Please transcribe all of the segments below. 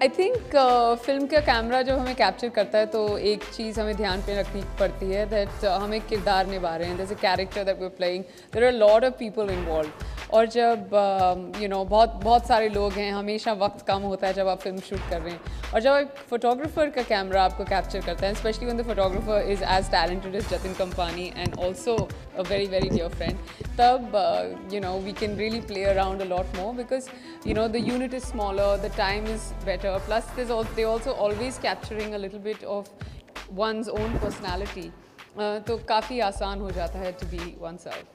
I think film का camera जब हमें कैप्चर करता है तो एक चीज़ हमें ध्यान पे रखनी पड़ती है दैट हम एक किरदार निभा रहे हैं, जैसे character that we playing, there are lot of people involve. और जब बहुत सारे लोग हैं, हमेशा वक्त कम होता है जब आप फिल्म शूट कर रहे हैं। और जब एक फोटोग्राफर का कैमरा आपको कैप्चर करता है, specially when the photographer is as talented as Jatin Kampani and also a very very dear friend, तब we can really play around a lot more because the unit is smaller, the time is better, plus they also always capturing a little bit of one's own personality, तो काफ़ी आसान हो जाता है to be oneself.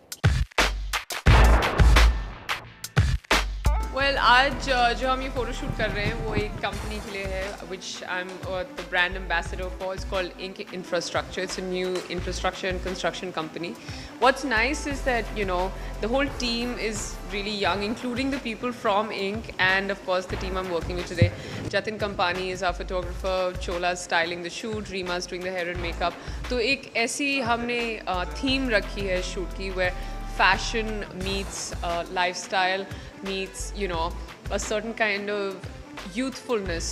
Well, आज जो हम ये फोटोशूट कर रहे हैं वो एक कंपनी के लिए है which I'm the brand ambassador for. It's called Ink Infrastructure. It's a new infrastructure and construction company. What's nice is that the whole team is really young, including the people from Ink and of course the team I'm working with today. Jatin Kampani is our photographer, Chola's styling the shoot, Reema's doing the hair and makeup. तो एक ऐसी हमने theme रखी है shoot की where fashion meets lifestyle meets a certain kind of youthfulness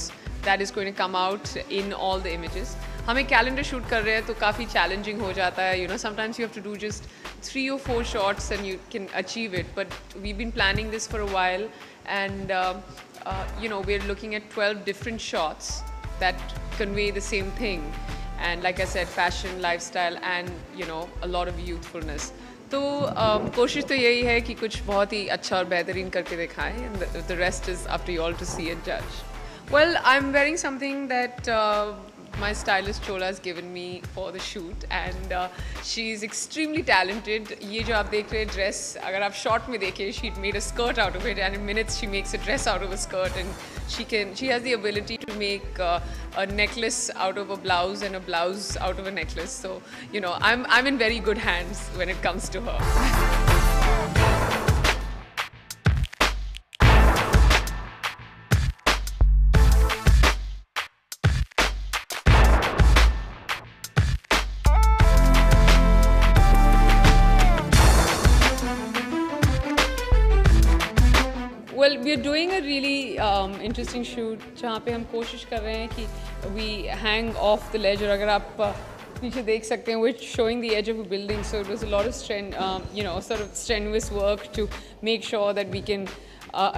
that is going to come out in all the images. हमें calendar shoot कर रहे हैं तो काफ़ी चैलेंजिंग हो जाता है, sometimes you have to do just 3 or 4 shots and you can achieve it, but we've been planning this for a while and we're looking at 12 different shots that convey the same thing, and like I said, fashion, lifestyle and a lot of youthfulness. तो कोशिश तो यही है कि कुछ बहुत ही अच्छा और बेहतरीन करके दिखाएं, and the rest is up to you all to see and judge. Well, I'm wearing something that my stylist Chola has given me for the shoot, and she's extremely talented. ये जो आप देख रहे हैं ड्रेस, अगर आप short में देखें, she made a skirt out of it, and in minutes she makes a dress out of a skirt, and she has the ability to make a necklace out of a blouse and a blouse out of a necklace. So I'm in very good hands when it comes to her. Well, we are doing a really interesting shoot जहाँ पे हम कोशिश कर रहे हैं कि we hang off the ledge, और अगर आप पीछे देख सकते हैं we're showing the edge of a building, so it was a lot of sort of strenuous work to make sure that we can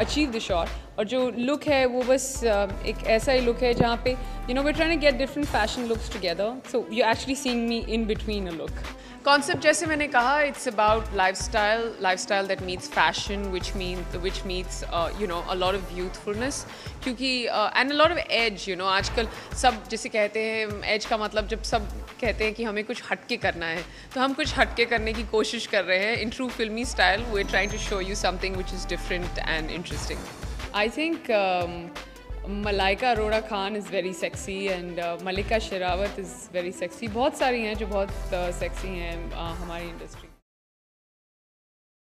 achieve the shot. और जो look है वो बस एक ऐसा ही look है जहाँ पे we're trying to get different fashion looks together, so you're actually seeing me in between a look. Concept जैसे मैंने कहा, it's about lifestyle that meets fashion, which meets a lot of youthfulness, क्योंकि and a lot of edge. आजकल सब जैसे कहते हैं edge का मतलब, जब सब कहते हैं कि हमें कुछ हटके करना है, तो हम कुछ हटके करने की कोशिश कर रहे हैं. In true filmy style, we're trying to show you something which is different and interesting. I think Malaika Arora Khan is very sexy and Malika Sherawat is very sexy. बहुत सारी हैं जो बहुत sexy हैं हमारी इंडस्ट्री.